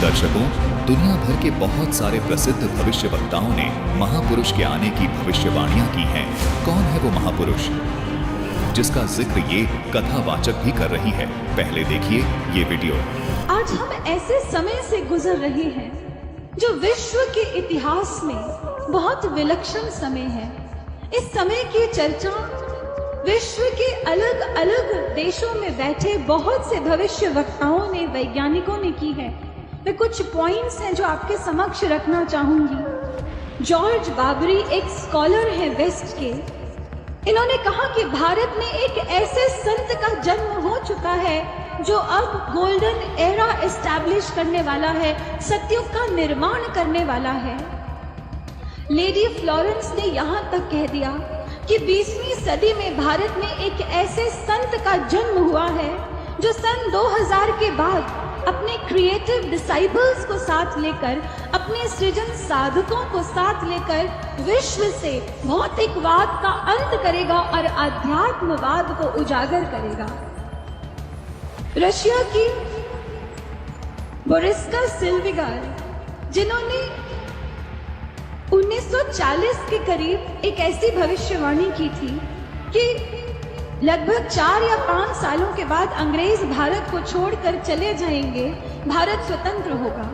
दर्शकों, दुनिया भर के बहुत सारे प्रसिद्ध भविष्यवक्ताओं ने महापुरुष के आने की भविष्यवाणियां की हैं। कौन है वो महापुरुष जिसका जिक्र ये कथावाचक भी कर रही है? पहले देखिए ये वीडियो। आज हम ऐसे समय से गुजर रहे हैं जो विश्व के इतिहास में बहुत विलक्षण समय है। इस समय की चर्चा विश्व के अलग अलग देशों में बैठे बहुत से भविष्यवक्ताओं ने, वैज्ञानिकों ने की है। वे कुछ पॉइंट्स हैं जो आपके समक्ष रखना चाहूंगी। जॉर्ज बाबरी एक स्कॉलर हैं वेस्ट के। इन्होंने कहा कि भारत में एक ऐसे संत का जन्म हो चुका है जो अब गोल्डन एरा एस्टैब्लिश करने वाला है, सत्युग का निर्माण करने वाला है। लेडी फ्लोरेंस ने यहाँ तक कह दिया कि 20वीं सदी में भारत में एक ऐसे संत का जन्म हुआ है जो सन 2000 के बाद अपने क्रिएटिव डिसाइबल्स को साथ लेकर, अपने सृजन साधकों को साथ लेकर विश्व से भौतिकवाद का अंत करेगा और आध्यात्मवाद को उजागर करेगा। रशिया की बोरिस्का सिल्विगार, जिन्होंने 1940 के करीब एक ऐसी भविष्यवाणी की थी कि लगभग 4 या 5 सालों के बाद अंग्रेज भारत को छोड़कर चले जाएंगे, भारत स्वतंत्र होगा।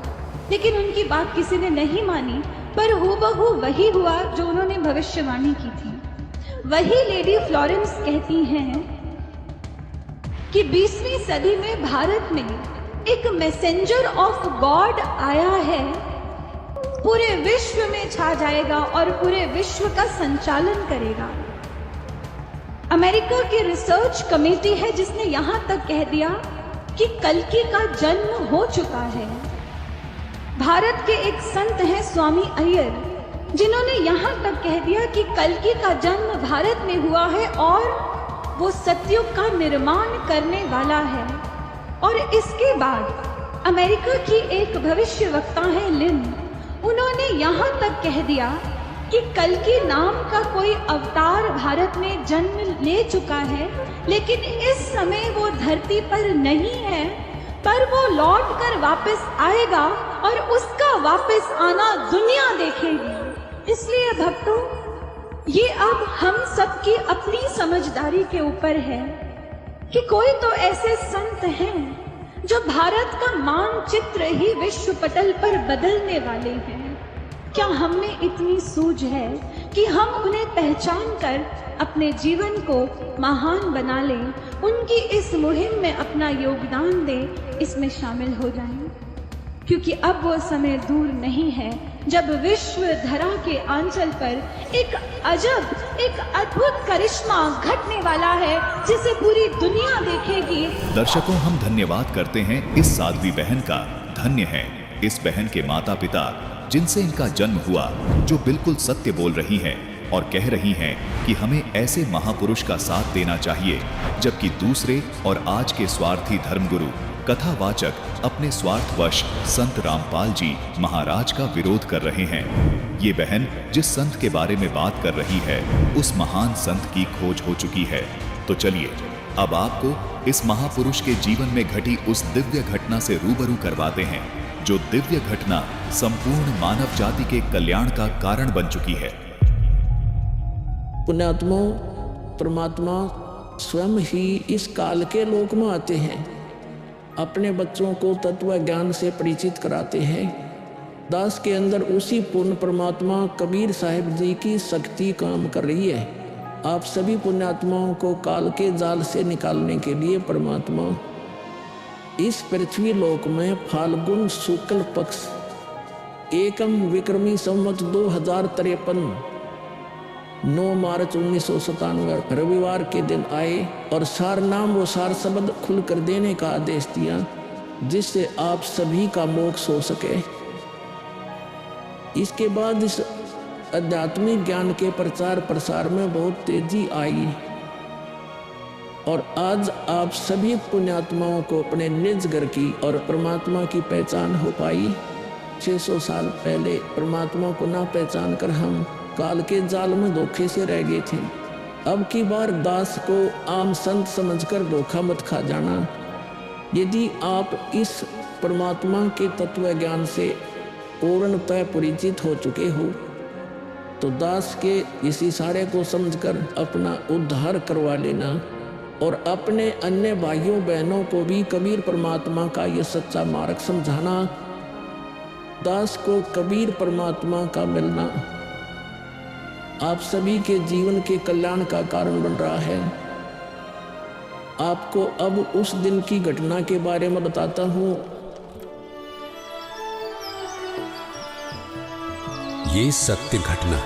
लेकिन उनकी बात किसी ने नहीं मानी, पर हूबहू वही हुआ जो उन्होंने भविष्यवाणी की थी। वही लेडी फ्लोरेंस कहती हैं कि 20वीं सदी में भारत में एक मैसेंजर ऑफ गॉड आया है, पूरे विश्व में छा जाएगा और पूरे विश्व का संचालन करेगा। अमेरिका की रिसर्च कमेटी है जिसने यहां तक कह दिया कि कल्कि का जन्म हो चुका है। भारत के एक संत हैं स्वामी अय्यर, जिन्होंने यहां तक कह दिया कि कल्कि का जन्म भारत में हुआ है और वो सत्युग का निर्माण करने वाला है। और इसके बाद अमेरिका की एक भविष्यवक्ता है लिन, उन्होंने यहां तक कह दिया कि कल्कि नाम का कोई अवतार भारत में जन्म ले चुका है, लेकिन इस समय वो धरती पर नहीं है, पर वो लौट कर वापस आएगा और उसका वापस आना दुनिया देखेगी। इसलिए भक्तों, ये अब हम सबकी अपनी समझदारी के ऊपर है कि कोई तो ऐसे संत हैं जो भारत का मानचित्र ही विश्व पटल पर बदलने वाले हैं। क्या हम में इतनी सूझ है कि हम उन्हें पहचान कर अपने जीवन को महान बना लें, उनकी इस मुहिम में अपना योगदान दें, इसमें शामिल हो जाएं? क्योंकि अब वो समय दूर नहीं है जब विश्व धरा के आंचल पर एक अजब, एक अद्भुत करिश्मा घटने वाला है जिसे पूरी दुनिया देखेगी। दर्शकों, हम धन्यवाद करते हैं इस साध्वी बहन का। धन्य है इस बहन के माता पिता जिनसे इनका जन्म हुआ, जो बिल्कुल सत्य बोल रही हैं और कह रही हैं कि हमें ऐसे महापुरुष का साथ देना चाहिए, जबकि दूसरे और आज के स्वार्थी धर्मगुरु, कथावाचक अपने स्वार्थवश संत रामपाल जी महाराज का विरोध कर रहे हैं। ये बहन जिस संत के बारे में बात कर रही है, उस महान संत की खोज हो चुकी है। तो चलिए अब आपको इस महापुरुष के जीवन में घटी उस दिव्य घटना से रूबरू करवाते हैं, जो दिव्य घटना संपूर्ण मानव जाति के कल्याण का कारण बन चुकी है। पुण्यात्मा परमात्मा स्वयं ही इस काल के लोक में आते हैं, अपने बच्चों को तत्व ज्ञान से परिचित कराते हैं। दास के अंदर उसी पूर्ण परमात्मा कबीर साहिब जी की शक्ति काम कर रही है। आप सभी पुण्यात्माओं को काल के जाल से निकालने के लिए परमात्मा इस पृथ्वी लोक में फाल्गुन शुक्ल पक्ष एकम विक्रमी संवत 2053 9 मार्च 1997 रविवार के दिन आए और सार नाम व सार शब्द खुल कर देने का आदेश दिया, जिससे आप सभी का मोक्ष हो सके। इसके बाद इस आध्यात्मिक ज्ञान के प्रचार प्रसार में बहुत तेजी आई और आज आप सभी पुण्यात्माओं को अपने निज घर की और परमात्मा की पहचान हो पाई। 600 साल पहले परमात्मा को ना पहचान कर हम काल के जाल में धोखे से रह गए थे। अब की बार दास को आम संत समझकर धोखा मत खा जाना। यदि आप इस परमात्मा के तत्व ज्ञान से पूर्णतः परिचित हो चुके हो तो दास के इस इशारे को समझकर अपना उद्धार करवा लेना और अपने अन्य भाइयों बहनों को भी कबीर परमात्मा का यह सच्चा मार्ग समझाना। दास को कबीर परमात्मा का मिलना आप सभी के जीवन के कल्याण का कारण बन रहा है। आपको अब उस दिन की घटना के बारे में बताता हूं। ये सत्य घटना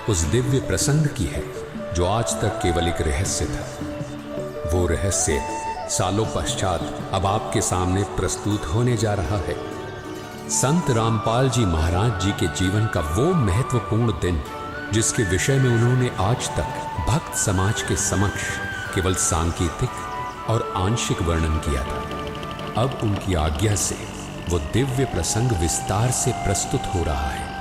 उस दिव्य प्रसंग की है जो आज तक केवल एक रहस्य था। वो रहस्य सालों पश्चात अब आपके सामने प्रस्तुत होने जा रहा है। संत रामपाल जी महाराज जी के जीवन का वो महत्वपूर्ण दिन जिसके विषय में उन्होंने आज तक भक्त समाज के समक्ष केवल सांकेतिक और आंशिक वर्णन किया था, अब उनकी आज्ञा से वो दिव्य प्रसंग विस्तार से प्रस्तुत हो रहा है।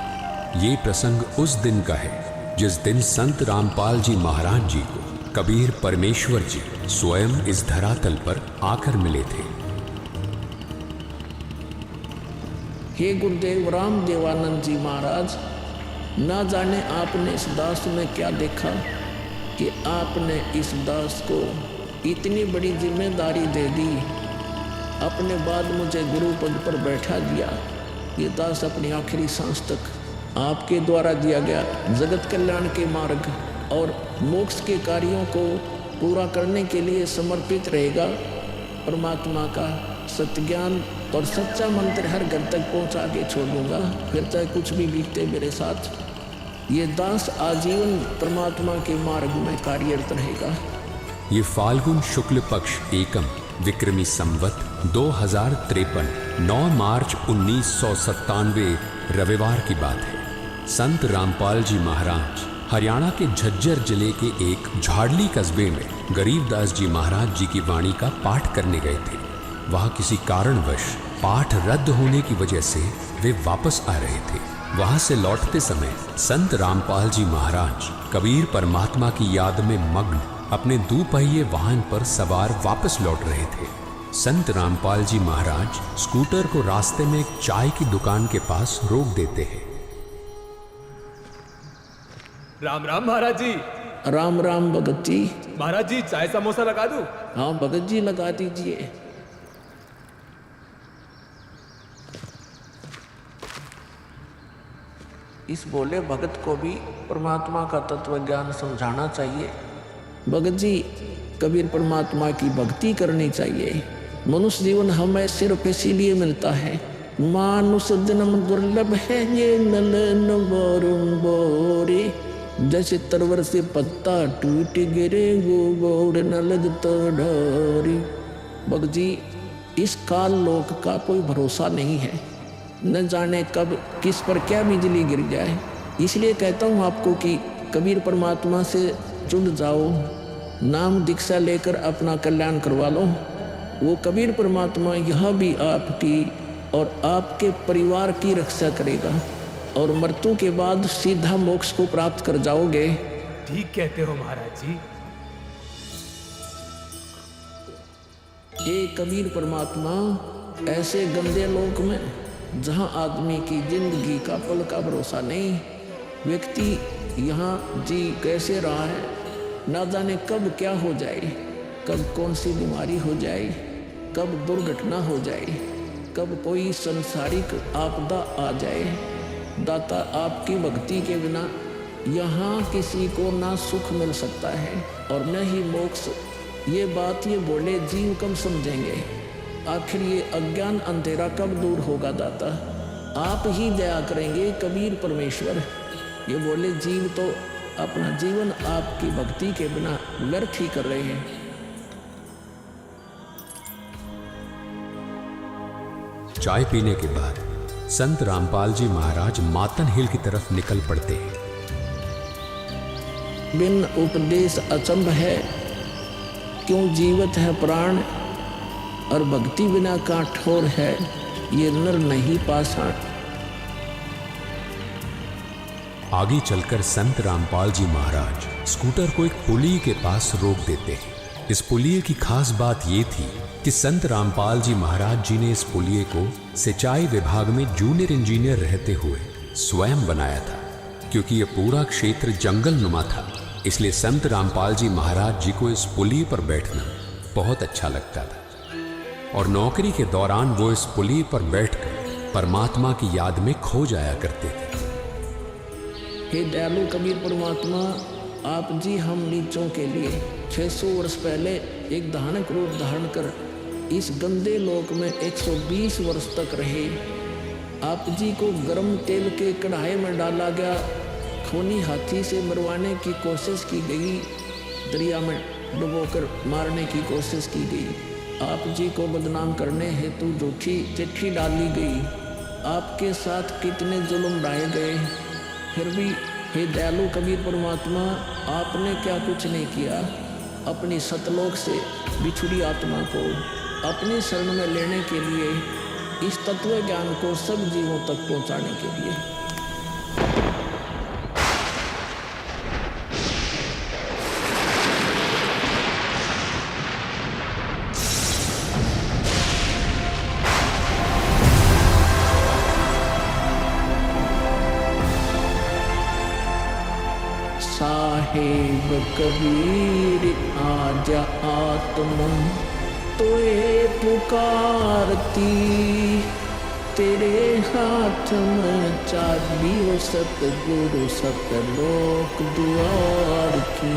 ये प्रसंग उस दिन का है जिस दिन संत रामपाल जी महाराज जी को कबीर परमेश्वर जी स्वयं इस धरातल पर आकर मिले थे। हे गुरुदेव रामदेवानंद जी महाराज, ना जाने आपने इस दास में क्या देखा कि आपने इस दास को इतनी बड़ी जिम्मेदारी दे दी। अपने बाद मुझे गुरु पद पर बैठा दिया। ये दास अपनी आखिरी सांस तक आपके द्वारा दिया गया जगत कल्याण के मार्ग और मोक्ष के कार्यों को पूरा करने के लिए समर्पित रहेगा। परमात्मा का सत्य ज्ञान और सच्चा मंत्र हर घर तक पहुंचा के छोड़ दूंगा, फिर चाहे कुछ भी बीते मेरे साथ। ये दास आजीवन परमात्मा के मार्ग में कार्यरत रहेगा। ये फाल्गुन शुक्ल पक्ष एकम विक्रमी संवत 2053 9 मार्च 1997 रविवार की बात है। संत रामपाल जी महाराज हरियाणा के झज्जर जिले के एक झाड़ली कस्बे में गरीबदास जी महाराज जी की वाणी का पाठ करने गए थे। वहां किसी कारणवश पाठ रद्द होने की वजह से वे वापस आ रहे थे। वहां से लौटते समय संत रामपाल जी महाराज कबीर परमात्मा की याद में मग्न अपने दोपहिए वाहन पर सवार वापस लौट रहे थे। संत रामपाल जी महाराज स्कूटर को रास्ते में एक चाय की दुकान के पास रोक देते हैं। राम राम महाराज जी। राम राम भगत जी। महाराज जी चाय समोसा लगा दूं? हाँ भगत जी लगा दीजिए। इस बोले भगत को भी परमात्मा का तत्व ज्ञान समझाना चाहिए। भगत जी, कबीर परमात्मा की भक्ति करनी चाहिए। मनुष्य जीवन हमें सिर्फ इसीलिए मिलता है। मानुष जन्म दुर्लभ है ये नलन बोरुम बोरे, जैसे तरवर से पत्ता टूट गिरे गोड़ न लगता ढोरी। भगत जी, इस काल लोक का कोई भरोसा नहीं है, न जाने कब किस पर क्या बिजली गिर जाए। इसलिए कहता हूँ आपको कि कबीर परमात्मा से जुड़ जाओ, नाम दीक्षा लेकर अपना कल्याण करवा लो। वो कबीर परमात्मा यह भी आपकी और आपके परिवार की रक्षा करेगा और मृत्यु के बाद सीधा मोक्ष को प्राप्त कर जाओगे। ठीक कहते हो महाराज जी। ये कबीर परमात्मा ऐसे गंदे लोक में जहाँ आदमी की जिंदगी का पल का भरोसा नहीं, व्यक्ति यहाँ जी कैसे रहा है, ना जाने कब क्या हो जाए, कब कौन सी बीमारी हो जाए, कब दुर्घटना हो जाए, कब कोई संसारिक आपदा आ जाए। दाता, आपकी भक्ति के बिना यहाँ किसी को ना सुख मिल सकता है और न ही मोक्ष। ये बात ये बोले जीव कब समझेंगे? आखिर ये अज्ञान अंधेरा कब दूर होगा? दाता, आप ही दया करेंगे कबीर परमेश्वर। ये बोले जीव तो अपना जीवन आपकी भक्ति के बिना व्यर्थ ही कर रहे हैं। चाय पीने के बाद संत रामपाल जी महाराज मातन हिल की तरफ निकल पड़ते हैं। बिन उपदेश अचंभ है, क्यों जीवत है प्राण, और भक्ति बिना का ठोर है, ये नर नहीं पाषाण। आगे चलकर संत रामपाल जी महाराज स्कूटर को एक पुलिये के पास रोक देते हैं। इस पुलिये की खास बात ये थी कि संत रामपाल जी महाराज जी ने इस पुलिये को सिंचाई विभाग में जूनियर इंजीनियर रहते हुए स्वयं बनाया था। क्योंकि यह पूरा क्षेत्र जंगल नुमा था, इसलिए संत रामपाल जी महाराज जी को इस पुलिये पर बैठना बहुत अच्छा लगता था और नौकरी के दौरान वो इस पुलिये पर बैठकर परमात्मा की याद में खो जाया करते थे। हे दयालु कबीर परमात्मा, आप जी हम नीचों के लिए 600 वर्ष पहले एक धानक रूप धारण कर इस गंदे लोक में 120 वर्ष तक रहे। आप जी को गर्म तेल के कढ़ाई में डाला गया, खूनी हाथी से मरवाने की कोशिश की गई, दरिया में डुबोकर मारने की कोशिश की गई। आप जी को बदनाम करने हेतु झूठी चिट्ठी डाली गई। आपके साथ कितने जुल्म ढाए गए, फिर भी हे दयालु कबीर परमात्मा, आपने क्या कुछ नहीं किया। अपनी सतलोक से बिछुड़ी आत्मा को अपनी शरण में लेने के लिए, इस तत्व ज्ञान को सब जीवों तक पहुंचाने के लिए। साहेब कबीर आजा आत्मा तोए पुकारती, तेरे हाथ में चाबी हो सतगुरु सतलोक द्वार की।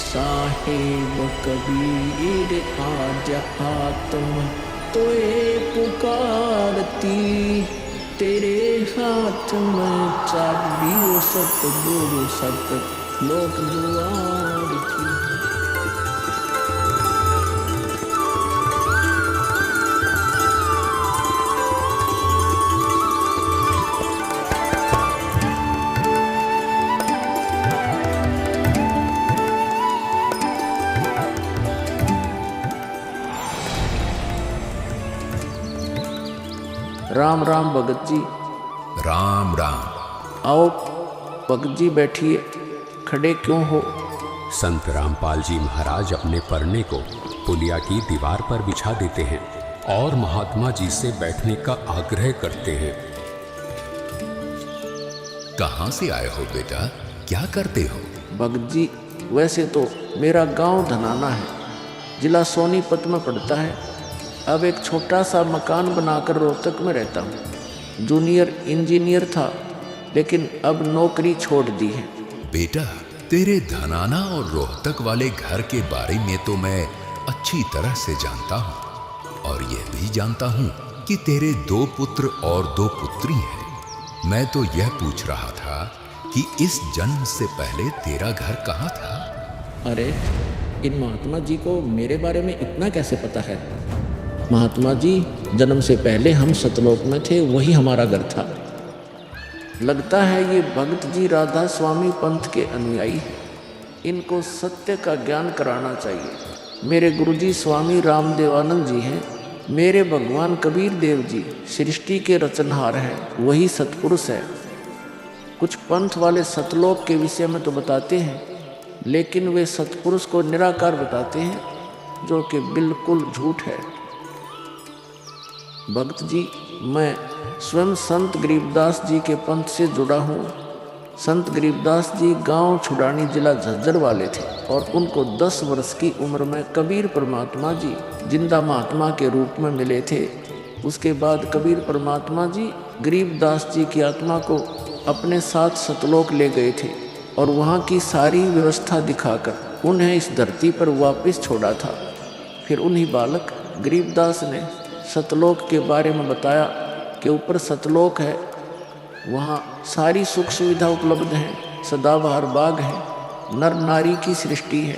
साहेब कबीर आजा आत्मा तोए पुकारती, तेरे हाथ में चाबी हो सतगुरु सतलोक द्वार की। राम राम भगत जी। राम राम। आओ भगत जी बैठिए, खड़े क्यों हो? संत रामपाल जी महाराज अपने परने को पुलिया की दीवार पर बिछा देते हैं और महात्मा जी से बैठने का आग्रह करते हैं। कहाँ से आए हो बेटा, क्या करते हो? भगत जी, वैसे तो मेरा गांव धनाना है, जिला सोनीपत में पड़ता है। अब एक छोटा सा मकान बनाकर रोहतक में रहता हूँ। जूनियर इंजीनियर था, लेकिन अब नौकरी छोड़ दी है। बेटा, तेरे धनाना और रोहतक वाले घर के बारे में तो मैं अच्छी तरह से जानता हूँ और यह भी जानता हूँ कि तेरे 2 पुत्र और 2 पुत्री हैं। मैं तो यह पूछ रहा था कि इस जन्म से पहले तेरा घर कहाँ था? अरे, इन महात्मा जी को मेरे बारे में इतना कैसे पता है? महात्मा जी, जन्म से पहले हम सतलोक में थे, वही हमारा घर था। लगता है ये भगत जी राधा स्वामी पंथ के अनुयायी हैं। इनको सत्य का ज्ञान कराना चाहिए। मेरे गुरुजी स्वामी रामदेवानंद जी हैं। मेरे भगवान कबीर देव जी सृष्टि के रचनहार हैं, वही सतपुरुष है। कुछ पंथ वाले सतलोक के विषय में तो बताते हैं, लेकिन वे सतपुरुष को निराकार बताते हैं, जो कि बिल्कुल झूठ है। भक्त जी, मैं स्वयं संत गरीबदास जी के पंथ से जुड़ा हूँ। संत गरीबदास जी गांव छुड़ानी जिला झज्जर वाले थे और उनको 10 वर्ष की उम्र में कबीर परमात्मा जी जिंदा महात्मा के रूप में मिले थे। उसके बाद कबीर परमात्मा जी गरीबदास जी की आत्मा को अपने साथ सतलोक ले गए थे और वहाँ की सारी व्यवस्था दिखाकर उन्हें इस धरती पर वापस छोड़ा था। फिर उन्हीं बालक गरीबदास ने सतलोक के बारे में बताया कि ऊपर सतलोक है, वहाँ सारी सुख सुविधा उपलब्ध है, सदाबहार बाग है, नर नारी की सृष्टि है।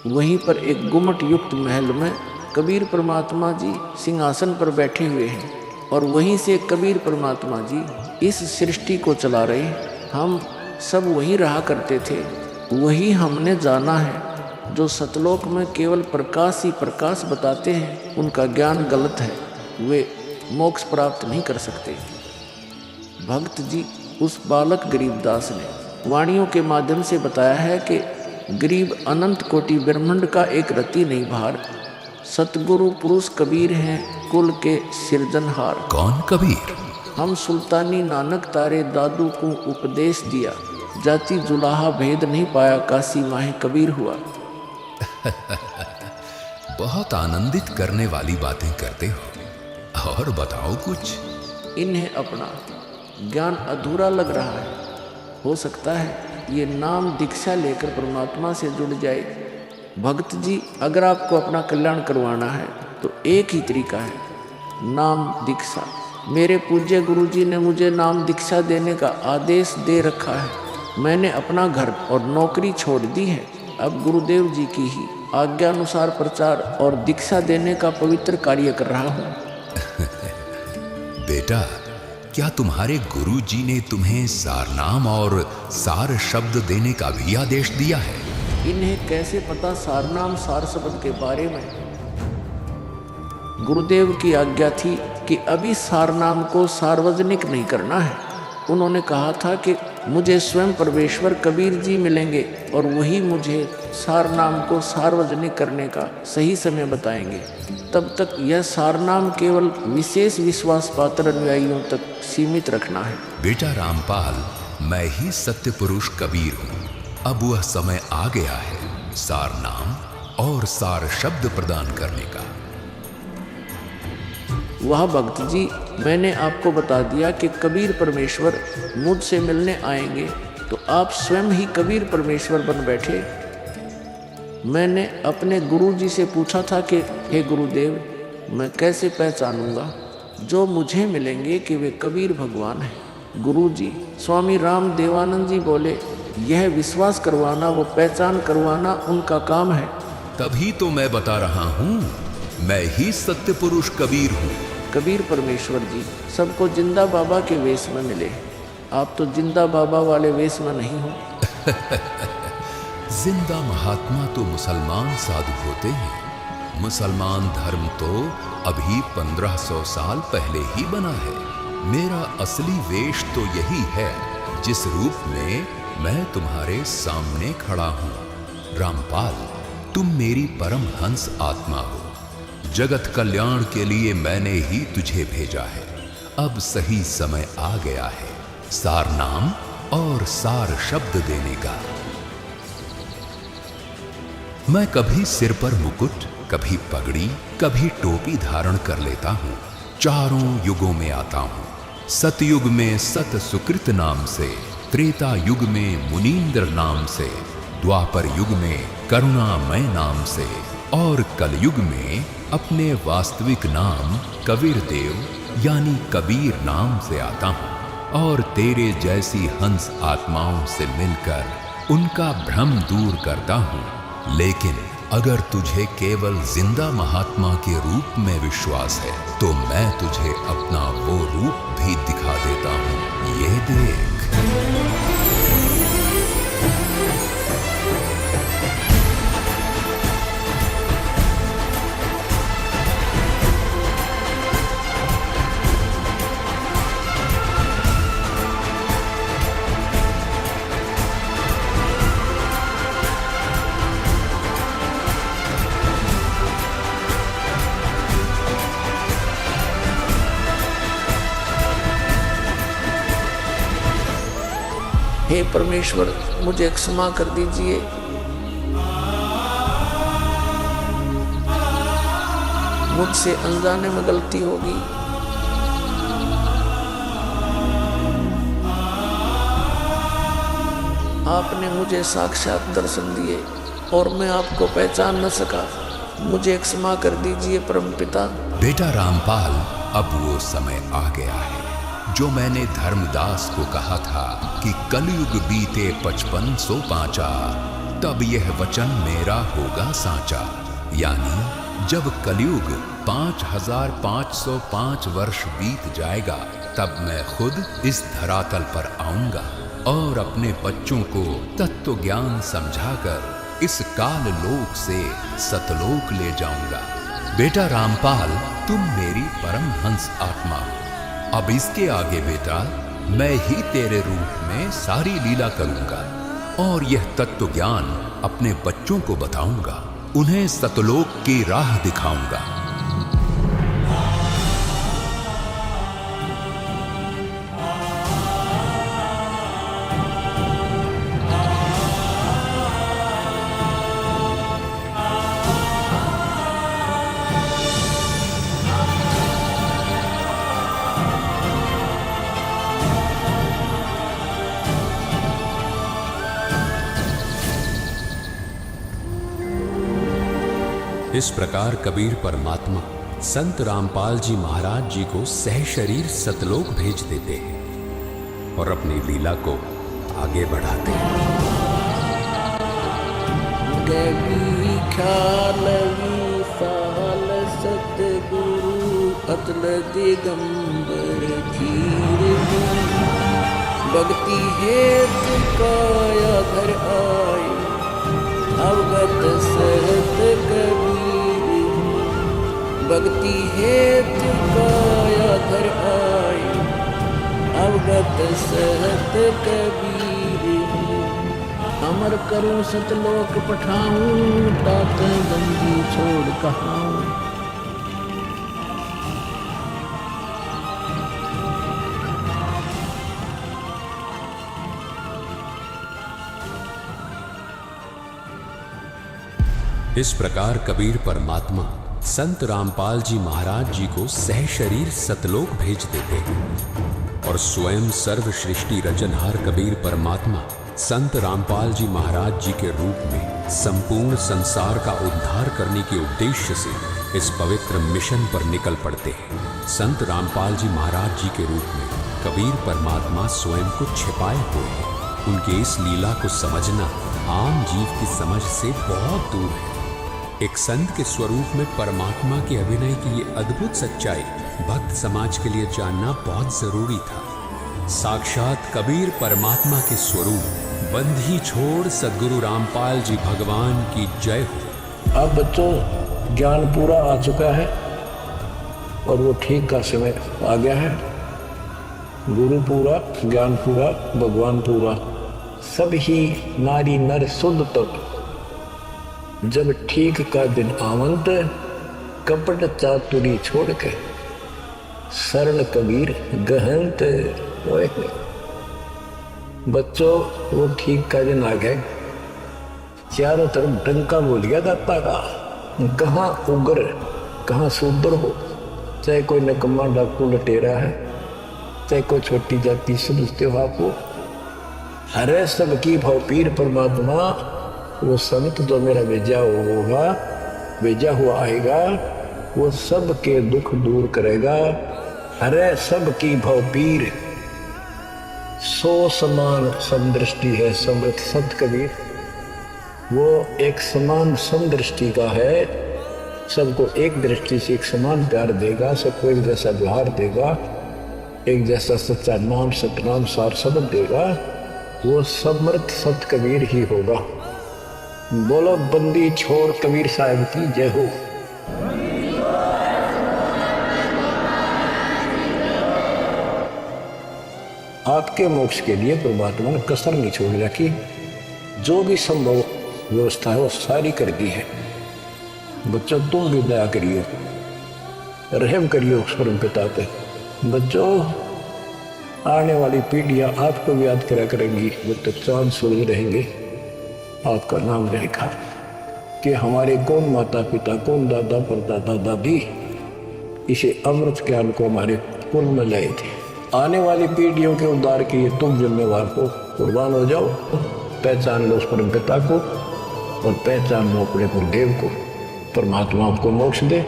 वहीं पर एक गुम्मट युक्त महल में कबीर परमात्मा जी सिंहासन पर बैठे हुए हैं और वहीं से कबीर परमात्मा जी इस सृष्टि को चला रहे। हम सब वहीं रहा करते थे, वही हमने जाना है। जो सतलोक में केवल प्रकाश ही प्रकाश बताते हैं, उनका ज्ञान गलत है, वे मोक्ष प्राप्त नहीं कर सकते। भक्त जी, उस बालक गरीबदास ने वाणियों के माध्यम से बताया है कि गरीब अनंत कोटि ब्रह्मांड का एक रति नहीं भार। सतगुरु पुरुष कबीर हैं कुल के सिरजनहार। कौन कबीर? हम सुल्तानी नानक तारे दादू को उपदेश दिया, जाति जुलाहा भेद नहीं पाया, काशी माहे कबीर हुआ। बहुत आनंदित करने वाली बातें करते हो, और बताओ कुछ। इन्हें अपना ज्ञान अधूरा लग रहा है, हो सकता है ये नाम दीक्षा लेकर परमात्मा से जुड़ जाए। भक्त जी, अगर आपको अपना कल्याण करवाना है तो एक ही तरीका है, नाम दीक्षा। मेरे पूज्य गुरु जी ने मुझे नाम दीक्षा देने का आदेश दे रखा है। मैंने अपना घर और नौकरी छोड़ दी है, अब गुरुदेव जी की ही आज्ञानुसार प्रचार और दीक्षा देने का पवित्र कार्य कर रहा हूँ। बेटा, क्या तुम्हारे गुरु जी ने तुम्हें सारनाम और सार शब्द देने का भी आदेश दिया है? इन्हें कैसे पता सारनाम सार शब्द के बारे में? गुरुदेव की आज्ञा थी कि अभी सारनाम को सार्वजनिक नहीं करना है। उन्होंने कहा था कि मुझे स्वयं परमेश्वर कबीर जी मिलेंगे और वही मुझे सारनाम को सार्वजनिक करने का सही समय बताएंगे। तब तक यह सारनाम केवल विशेष विश्वास पात्र अनुयायियों तक सीमित रखना है। बेटा रामपाल, मैं ही सत्य पुरुष कबीर हूँ। अब वह समय आ गया है सारनाम और सार शब्द प्रदान करने का। वह भक्त जी, मैंने आपको बता दिया कि कबीर परमेश्वर मुझसे मिलने आएंगे, तो आप स्वयं ही कबीर परमेश्वर बन बैठे। मैंने अपने गुरु जी से पूछा था कि हे गुरुदेव, मैं कैसे पहचानूंगा जो मुझे मिलेंगे कि वे कबीर भगवान हैं? गुरु जी स्वामी राम देवानंद जी बोले, यह विश्वास करवाना व पहचान करवाना उनका काम है। तभी तो मैं बता रहा हूँ, मैं ही सत्य पुरुष कबीर हूँ। कबीर परमेश्वर जी सबको जिंदा बाबा के वेश में मिले, आप तो जिंदा बाबा वाले वेश में नहीं हो। जिंदा महात्मा तो मुसलमान साधु होते हैं। मुसलमान धर्म तो अभी 1500 साल पहले ही बना है। मेरा असली वेश तो यही है जिस रूप में मैं तुम्हारे सामने खड़ा हूँ। रामपाल, तुम मेरी परम हंस आत्मा हो। जगत कल्याण के लिए मैंने ही तुझे भेजा है। अब सही समय आ गया है सारनाम और सार शब्द देने का। मैं कभी सिर पर मुकुट, कभी पगड़ी, कभी टोपी धारण कर लेता हूँ। चारों युगों में आता हूँ। सतयुग में सत सुकृत नाम से, त्रेता युग में मुनींद्र नाम से, द्वापर युग में करुणामय नाम से और कलयुग में अपने वास्तविक नाम कबीर देव यानी कबीर नाम से आता हूँ और तेरे जैसी हंस आत्माओं से मिलकर उनका भ्रम दूर करता हूँ। लेकिन अगर तुझे केवल जिंदा महात्मा के रूप में विश्वास है तो मैं तुझे अपना वो रूप भी दिखा देता हूँ। ये देख। हे परमेश्वर, मुझे क्षमा कर दीजिए। मुझसे अनजाने में गलती होगी। आपने मुझे साक्षात दर्शन दिए और मैं आपको पहचान न सका। मुझे क्षमा कर दीजिए परमपिता। बेटा रामपाल, अब वो समय आ गया है जो मैंने धर्मदास को कहा था कि कलयुग बीते 5505 तब यह वचन मेरा होगा साचा। यानी जब कलयुग 5505 वर्ष बीत जाएगा तब मैं खुद इस धरातल पर आऊंगा और अपने बच्चों को तत्व ज्ञान समझाकर इस काल लोक से सतलोक ले जाऊंगा। बेटा रामपाल, तुम मेरी परम हंस आत्मा हो। अब इसके आगे बेटा मैं ही तेरे रूप में सारी लीला करूंगा। और यह तत्व ज्ञान अपने बच्चों को बताऊंगा, उन्हें सतलोक की राह दिखाऊंगा। इस प्रकार कबीर परमात्मा संत रामपाल जी महाराज जी को सह शरीर सतलोक भेज देते हैं और अपनी लीला को आगे बढ़ाते हैं। गवी ख्यालवी साल सतगुरु अतल दिगंबर धीर भक्ति हेतु काया घर आए अवगत सहत कबीर भक्ति हेतु काया घर आए अवगत सहत कबीर अमर करूं सतलोक पठाऊं तात बंदी छोड़ कहाऊं। इस प्रकार कबीर परमात्मा संत रामपाल जी महाराज जी को सह शरीर सतलोक भेज देते हैं और स्वयं सर्व सृष्टि रचनहार कबीर परमात्मा संत रामपाल जी महाराज जी के रूप में संपूर्ण संसार का उद्धार करने के उद्देश्य से इस पवित्र मिशन पर निकल पड़ते हैं। संत रामपाल जी महाराज जी के रूप में कबीर परमात्मा स्वयं को छिपाए हुए हैं। उनके इस लीला को समझना आम जीव की समझ से बहुत दूर है। एक संत के स्वरूप में परमात्मा के अभिनय की ये अद्भुत सच्चाई भक्त समाज के लिए जानना बहुत जरूरी था। साक्षात कबीर परमात्मा के स्वरूप बंधी छोड़ सद्गुरु रामपाल जी भगवान की जय हो। अब बच्चों ज्ञान पूरा आ चुका है और वो ठीक का समय आ गया है। गुरु पूरा, ज्ञान पूरा, भगवान पूरा, सब ही नारी नर शुद्ध तक जब ठीक का दिन आवंत कपट चातुरी छोड़ के सरल कबीर गहनत। बच्चों वो ठीक का दिन आ गए। चारों तरफ डंका बोल गया दाता का, कहाँ उग्र कहाँ शूद्र हो, चाहे कोई नकम्मा डाकू लटेरा है, चाहे कोई छोटी जाति समझते हो आपको। हरे सबकी भाव पीर परमात्मा वो संत जो मेरा भेजा होगा, भेजा हुआ आएगा, वो सबके दुख दूर करेगा। हरे सबकी भाव पीर सो समान समदृष्टि है समृत संत कबीर। वो एक समान समदृष्टि का है, सबको एक दृष्टि से एक समान प्यार देगा, सबको एक जैसा व्यवहार देगा, एक जैसा सच्चा नाम सतनाम सार शब्द देगा। वो समर्थ संत कबीर ही होगा। बोलो बंदी छोड़ कबीर साहब की जय हो। आपके मोक्ष के लिए परमात्मा ने कसर नहीं छोड़ रखी। जो भी संभव व्यवस्था है वो सारी कर दी है। बच्चों तुम भी दया करियो, रहम करियो परम पिता पे। बच्चों आने वाली पीढ़ियां आपको भी याद करा करेंगी, जब तक चांद सूरज रहेंगे आपका नाम रहेगा कि हमारे कौन माता पिता, कौन दादा परदादा दादी इसे अमृत ज्ञान को हमारे कुल में लाए थे। आने वाली पीढ़ियों के उद्धार के लिए तुम जिम्मेवार हो, कुर्बान हो जाओ। पहचान लो उस परम पिता को और पहचान लो अपने गुरुदेव को। परमात्मा आपको मोक्ष दे,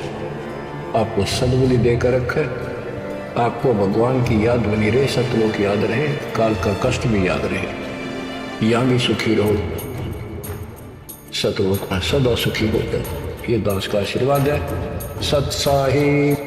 आपको सद्बुद्धि देकर रखे, आपको भगवान की याद बनी रहे, सतलोक याद रहे, काल का कष्ट भी याद रहे। यहाँ भी सुखी रहो, सतलोक में सदा सुखी होकर। ये दास का आशीर्वाद है। सत साहिब